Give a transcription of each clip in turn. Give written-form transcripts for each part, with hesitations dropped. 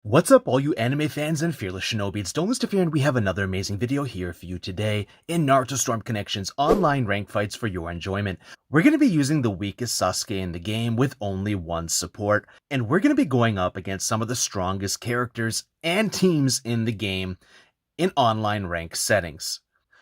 What's up, all you anime fans and fearless shinobies? Don't lose to fear, and we have another amazing video here for you today in Naruto Storm Connection's online rank fights for your enjoyment. We're going to be using the weakest Sasuke in the game with only one support, and we're going to be going up against some of the strongest characters and teams in the game in online rank settings.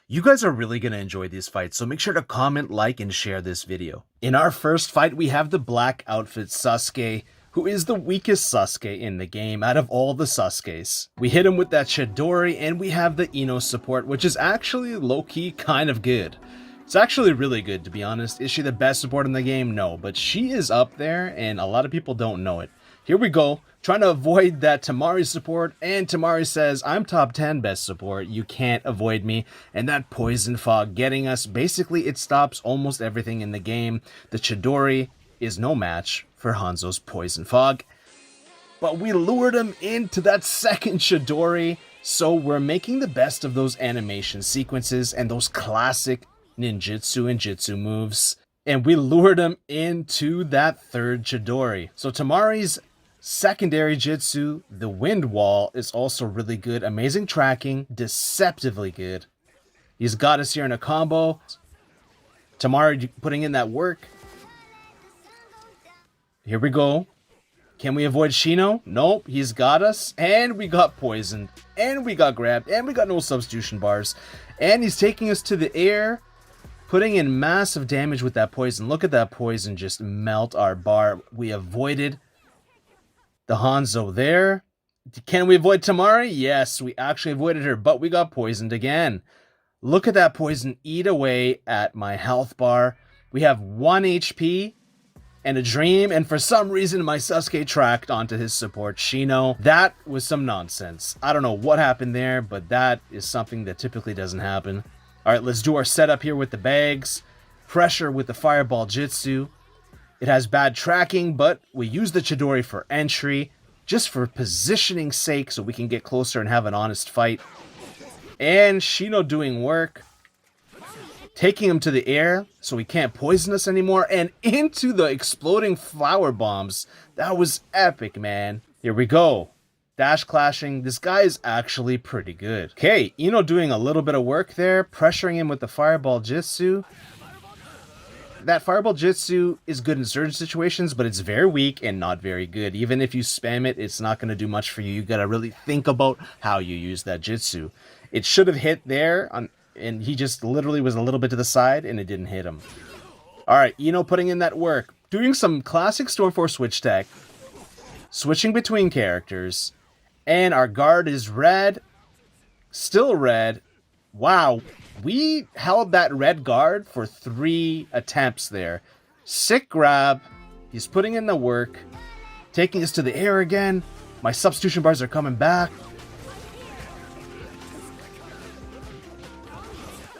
You guys are really going to enjoy these fights, so make sure to comment, like, and share this video. In our first fight, we have the black outfit Sasuke, who is the weakest Sasuke in the game out of all the Sasukes. We hit him with that Chidori, and we have the Ino support, which is actually low-key kind of good. It's actually really good, to be honest. Is she the best support in the game? No, but she is up there, and a lot of people don't know it. Here we go, trying to avoid that Tamari support, and Tamari says, I'm top 10 best support, you can't avoid me, and that Poison Fog getting us. Basically, it stops almost everything in the game. The Chidori is no match for Hanzo's Poison Fog, but we lured him into that second Chidori, so we're making the best of those animation sequences and those classic ninjutsu and jutsu moves, and we lured him into that third Chidori. So Tamari's secondary jutsu, the Wind Wall, is also really good. Amazing tracking, deceptively good. He's got us here in a combo. Tamari putting in that work. Here we go. Can we avoid Shino? Nope, he's got us, and we got poisoned, and we got grabbed, and we got no substitution bars, and he's taking us to the air, putting in massive damage with that poison. Look at that poison just melt our bar. We avoided the Hanzo there. Can we avoid Tamari? Yes, we actually avoided her, but we got poisoned again. Look at that poison eat away at my health bar. We have 1 HP and a dream, and for some reason my Sasuke tracked onto his support Shino. That was some nonsense. I don't know what happened there, but that is something that typically doesn't happen. Alright, let's do our setup here with the bags. Pressure with the Fireball Jutsu. It has bad tracking, but we use the Chidori for entry, just for positioning sake, so we can get closer and have an honest fight. And Shino doing work, taking him to the air so he can't poison us anymore, and into the exploding flower bombs. That was epic, man. Here we go. Dash clashing. This guy is actually pretty good. Okay, Ino doing a little bit of work there, pressuring him with the Fireball Jutsu. That Fireball Jutsu is good in certain situations, but it's very weak and not very good. Even if you spam it, it's not going to do much for you. You got to really think about how you use that Jutsu. It should have hit there on, and he just literally was a little bit to the side, and it didn't hit him. Alright, Ino putting in that work. Doing some classic Stormforce switch tech. Switching between characters. And our guard is red. Still red. Wow. We held that red guard for 3 attempts there. Sick grab. He's putting in the work. Taking us to the air again. My substitution bars are coming back.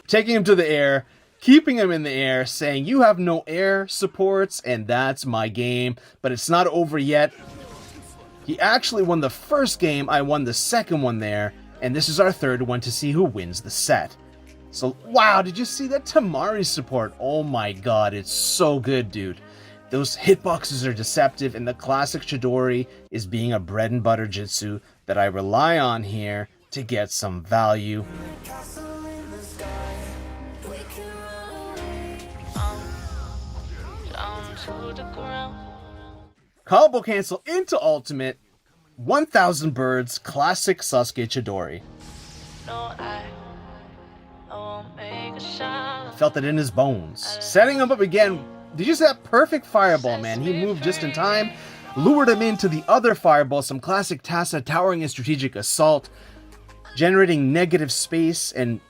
Taking him to the air, keeping him in the air, saying, you have no air supports, and that's my game. But it's not over yet. He actually won the first game, I won the second one there, and this is our third one to see who wins the set. So, wow, did you see that Tamari support? Oh my god, it's so good, dude. Those hitboxes are deceptive, and the classic Chidori is being a bread and butter jutsu that I rely on here to get some value. Combo cancel into ultimate. 1000 birds, classic Sasuke Chidori. Felt it in his bones. Setting him up again. Did you see that perfect fireball, man? He moved just in time. Lured him into the other fireball. Some classic Tassa towering and strategic assault. Generating negative space and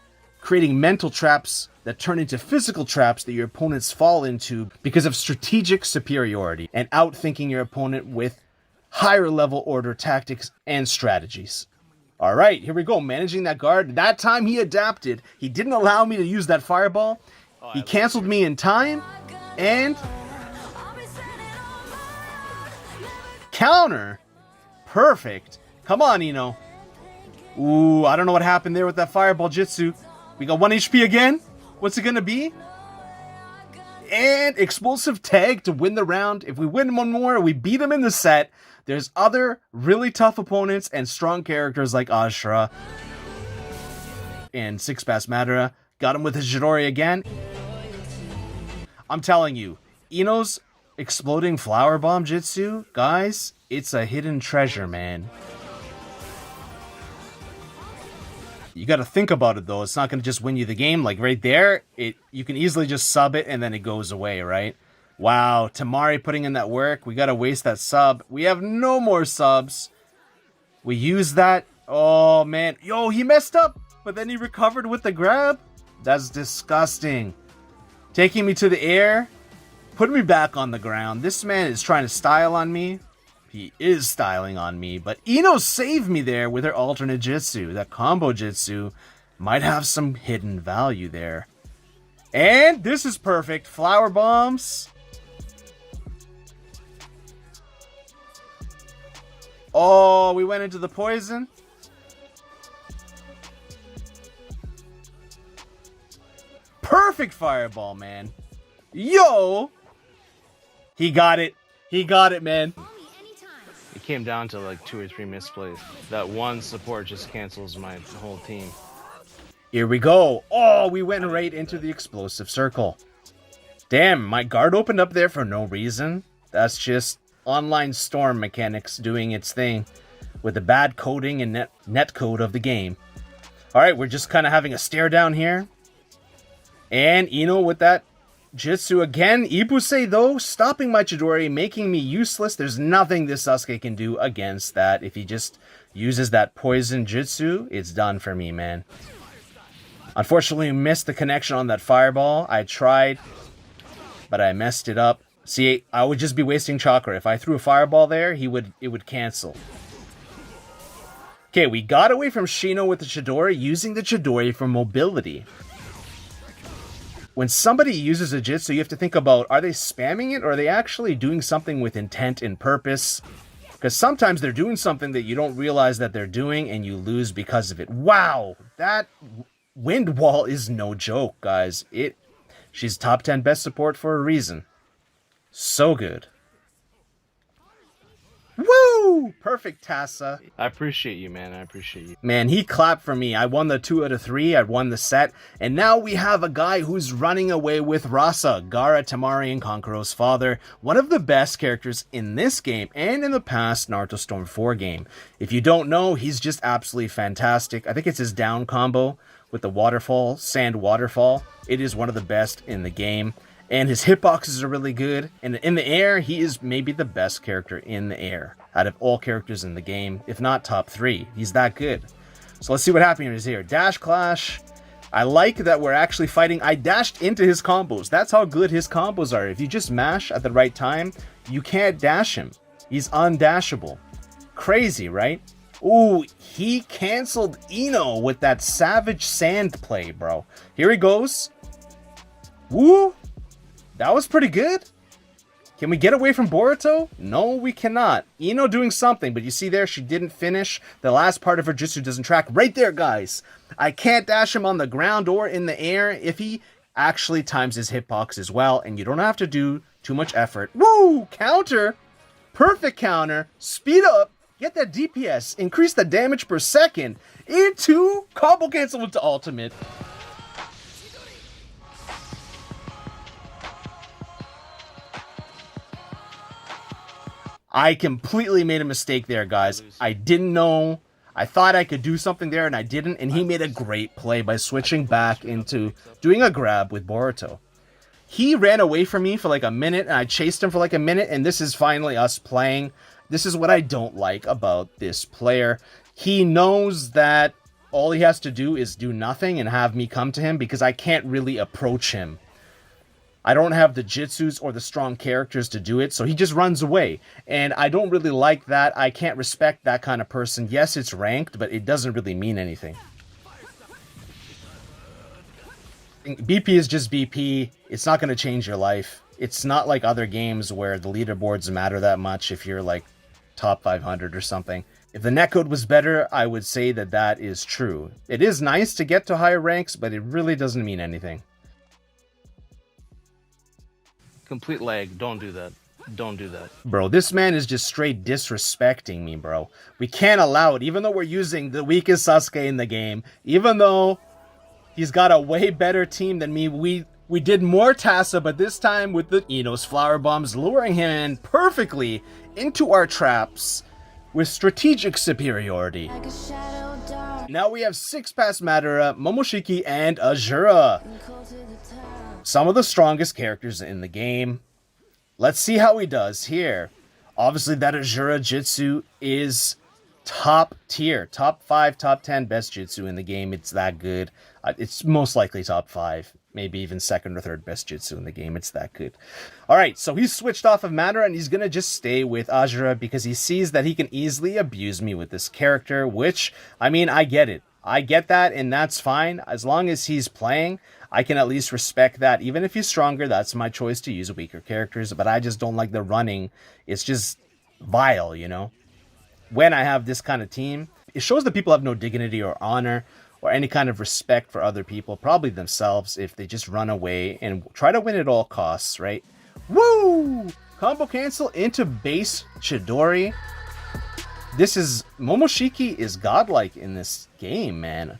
creating mental traps that turn into physical traps that your opponents fall into because of strategic superiority and outthinking your opponent with higher level order tactics and strategies. Alright, here we go, managing that guard. That time he adapted. He didn't allow me to use that fireball. He canceled me in time, and counter. Perfect. Come on, Ino. Ooh, I don't know what happened there with that fireball jutsu. We got 1 HP again. What's it gonna be? And explosive tag to win the round. If we win one more, we beat him in the set. There's other really tough opponents and strong characters like Ashura and Six Pass Madara. Got him with his Chidori again. I'm telling you, Ino's exploding flower bomb jutsu, guys, it's a hidden treasure, man. You got to think about it, though. It's not going to just win you the game. Like, right there, you can easily just sub it, and then it goes away, right? Wow, Tamari putting in that work. We got to waste that sub. We have no more subs. We use that. Oh, man. Yo, he messed up, but then he recovered with the grab. That's disgusting. Taking me to the air, putting me back on the ground. This man is trying to style on me. He is styling on me, but Ino saved me there with her alternate jutsu. That combo jutsu might have some hidden value there. And this is perfect. Flower bombs. Oh, we went into the poison. Perfect fireball, man. Yo! He got it. He got it, man. It came down to like 2 or 3 misplays. That one support just cancels my whole team. Here we go. Oh, we went right into the explosive circle. Damn, my guard opened up there for no reason. That's just online storm mechanics doing its thing with the bad coding and net code of the game. Alright, we're just kind of having a stare down here. And Ino with that jutsu again. Ibusei, though, stopping my Chidori, making me useless. There's nothing this Sasuke can do against that. If he just uses that poison jutsu, it's done for me, man. Unfortunately, missed the connection on that fireball. I tried, but I messed it up. See, I would just be wasting chakra. If I threw a fireball there, it would cancel. Okay, we got away from Shino with the Chidori, using the Chidori for mobility. When somebody uses a jutsu, you have to think about, are they spamming it or are they actually doing something with intent and purpose? Because sometimes they're doing something that you don't realize that they're doing and you lose because of it. Wow, that wind wall is no joke, guys. She's top 10 best support for a reason. So good. Woo! Perfect, Tassa. I appreciate you, man. I appreciate you. Man, he clapped for me. I won the 2 out of 3. I won the set. And now we have a guy who's running away with Rasa, Gaara, Tamari, and Kankuro's father. One of the best characters in this game and in the past Naruto Storm 4 game. If you don't know, he's just absolutely fantastic. I think it's his down combo with the waterfall, sand waterfall. It is one of the best in the game. And his hitboxes are really good. And in the air, he is maybe the best character in the air out of all characters in the game, if not top 3. He's that good. So let's see what happens here. Dash Clash. I like that we're actually fighting. I dashed into his combos. That's how good his combos are. If you just mash at the right time, you can't dash him. He's undashable. Crazy, right? Ooh, he canceled Ino with that savage sand play, bro. Here he goes. Woo! That was pretty good. Can we get away from Boruto? No, we cannot. Ino doing something, but you see there, she didn't finish. The last part of her jutsu doesn't track. Right there, guys. I can't dash him on the ground or in the air if he actually times his hitbox as well, and you don't have to do too much effort. Woo! Counter. Perfect counter. Speed up. Get that DPS. Increase the damage per second. Into combo cancel into ultimate. I completely made a mistake there, guys. I didn't know. I thought I could do something there, and I didn't. And he made a great play by switching back into doing a grab with Boruto. He ran away from me for like a minute, and I chased him for like a minute, and this is finally us playing. This is what I don't like about this player. He knows that all he has to do is do nothing and have me come to him because I can't really approach him. I don't have the jutsus or the strong characters to do it, so he just runs away. And I don't really like that. I can't respect that kind of person. Yes, it's ranked, but it doesn't really mean anything. BP is just BP. It's not going to change your life. It's not like other games where the leaderboards matter that much if you're like top 500 or something. If the netcode was better, I would say that that is true. It is nice to get to higher ranks, but it really doesn't mean anything. Complete lag. Don't do that. Don't do that. Bro, this man is just straight disrespecting me, bro. We can't allow it, even though we're using the weakest Sasuke in the game. Even though he's got a way better team than me. We did more Tassa, but this time with the Ino's flower bombs, luring him in perfectly into our traps with strategic superiority. Now we have 6-pass Madara, Momoshiki, and Azura. Some of the strongest characters in the game. Let's see how he does here. Obviously, that Azura Jutsu is top tier. Top 5, top 10 best Jutsu in the game. It's that good. It's most likely top 5. Maybe even second or third best Jutsu in the game. It's that good. Alright, so he's switched off of Madara and he's going to just stay with Azura because he sees that he can easily abuse me with this character, which, I mean, I get it. I get that, and that's fine. As long as he's playing, I can at least respect that. Even if he's stronger, that's my choice to use weaker characters, but I just don't like the running. It's just vile, you know? When I have this kind of team, it shows that people have no dignity or honor or any kind of respect for other people, probably themselves, if they just run away and try to win at all costs, right? Woo! Combo cancel into base Chidori. This is... Momoshiki is godlike in this game, man.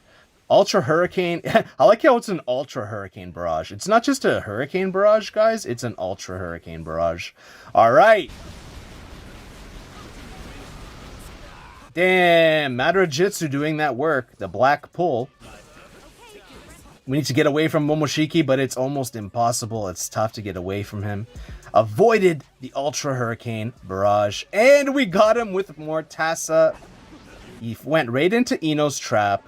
Ultra Hurricane. I like how it's an Ultra Hurricane Barrage. It's not just a Hurricane Barrage, guys. It's an Ultra Hurricane Barrage. Alright. Damn. Madara Jutsu doing that work. The black pull. We need to get away from Momoshiki, but it's almost impossible. It's tough to get away from him. Avoided the Ultra Hurricane Barrage. And we got him with more Tassa. He went right into Ino's trap.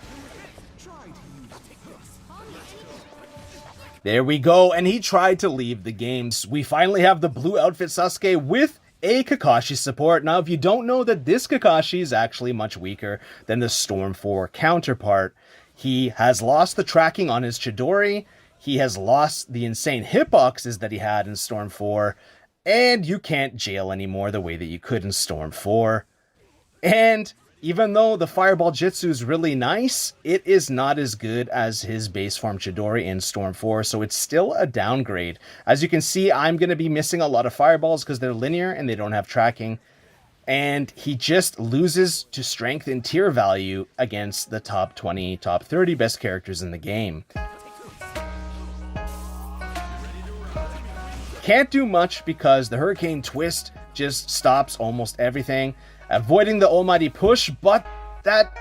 There we go, and he tried to leave the game. We finally have the blue outfit Sasuke with a Kakashi support. Now, if you don't know that this Kakashi is actually much weaker than the Storm 4 counterpart, he has lost the tracking on his Chidori, he has lost the insane hitboxes that he had in Storm 4, and you can't jail anymore the way that you could in Storm 4. And even though the Fireball Jutsu is really nice, it is not as good as his base form Chidori in Storm 4, so it's still a downgrade. As you can see, I'm going to be missing a lot of Fireballs because they're linear and they don't have tracking. And he just loses to strength and tier value against the top 20, top 30 best characters in the game. Can't do much because the Hurricane Twist just stops almost everything. Avoiding the almighty push, but that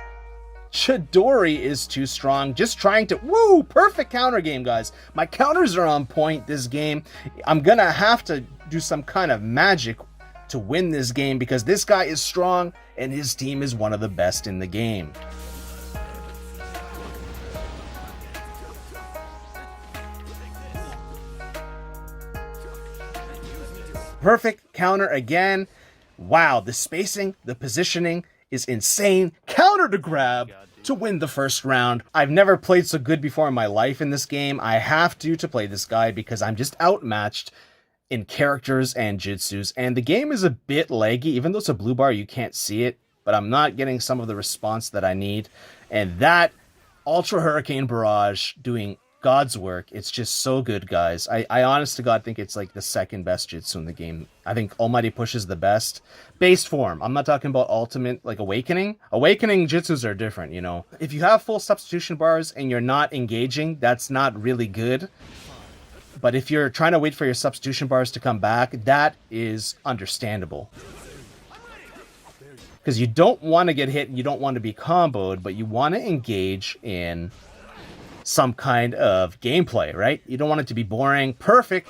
Chidori is too strong. Just trying to... Woo! Perfect counter game, guys. My counters are on point this game. I'm gonna have to do some kind of magic to win this game because this guy is strong and his team is one of the best in the game. Perfect counter again. Wow, the spacing, the positioning is insane. Counter to grab to win the first round. I've never played so good before in my life in this game. I have to play this guy because I'm just outmatched in characters and jutsus. And the game is a bit laggy. Even though it's a blue bar, you can't see it. But I'm not getting some of the response that I need. And that Ultra Hurricane Barrage doing God's work. It's just so good, guys. I honest to God think it's like the second best jutsu in the game. I think Almighty Push is the best. Base form. I'm not talking about ultimate, like Awakening. Awakening jutsus are different, you know. If you have full substitution bars and you're not engaging, that's not really good. But if you're trying to wait for your substitution bars to come back, that is understandable. Because you don't want to get hit and you don't want to be comboed, but you want to engage in some kind of gameplay, right? You don't want it to be boring. Perfect.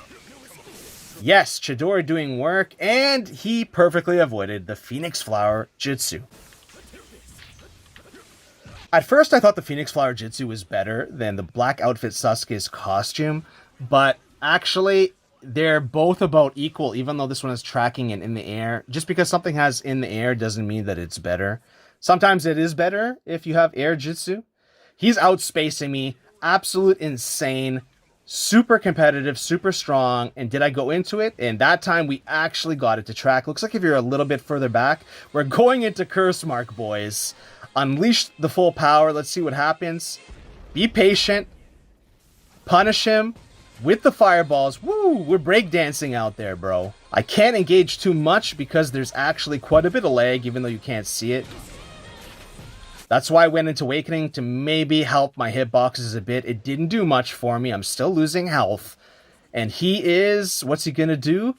Yes, Chidori doing work, and he perfectly avoided the Phoenix Flower Jutsu. At first, I thought the Phoenix Flower Jutsu was better than the black outfit Sasuke's costume, but actually, they're both about equal, even though this one has tracking and in the air. Just because something has in the air doesn't mean that it's better. Sometimes it is better if you have air jutsu. He's outspacing me. Absolute insane. Super competitive, super strong. And did I go into it? And that time we actually got it to track. Looks like if you're a little bit further back, we're going into Curse Mark, boys. Unleash the full power. Let's see what happens. Be patient. Punish him. with the fireballs. Woo! We're breakdancing out there, bro. I can't engage too much because there's actually quite a bit of lag, even though you can't see it. That's why I went into Awakening, to maybe help my hitboxes a bit. It didn't do much for me. I'm still losing health. And he is... What's he gonna do?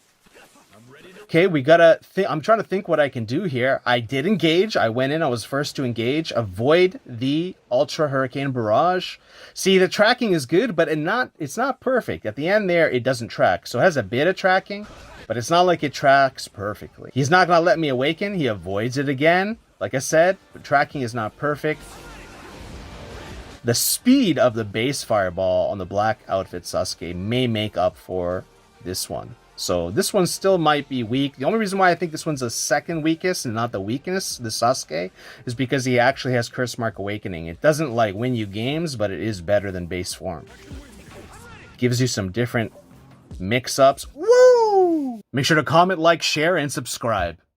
Okay, we gotta think. I'm trying to think what I can do here. I did engage. I went in. I was first to engage. Avoid the Ultra Hurricane Barrage. See, the tracking is good, but it's not perfect. At the end there, it doesn't track. So it has a bit of tracking, but it's not like it tracks perfectly. He's not gonna let me awaken. He avoids it again. Like I said, but tracking is not perfect. The speed of the base fireball on the black outfit Sasuke may make up for this one. So this one still might be weak. The only reason why I think this one's the second weakest and not the weakest, the Sasuke, is because he actually has Curse Mark Awakening. It doesn't like win you games, but it is better than base form. Gives you some different mix-ups. Woo! Make sure to comment, like, share, and subscribe.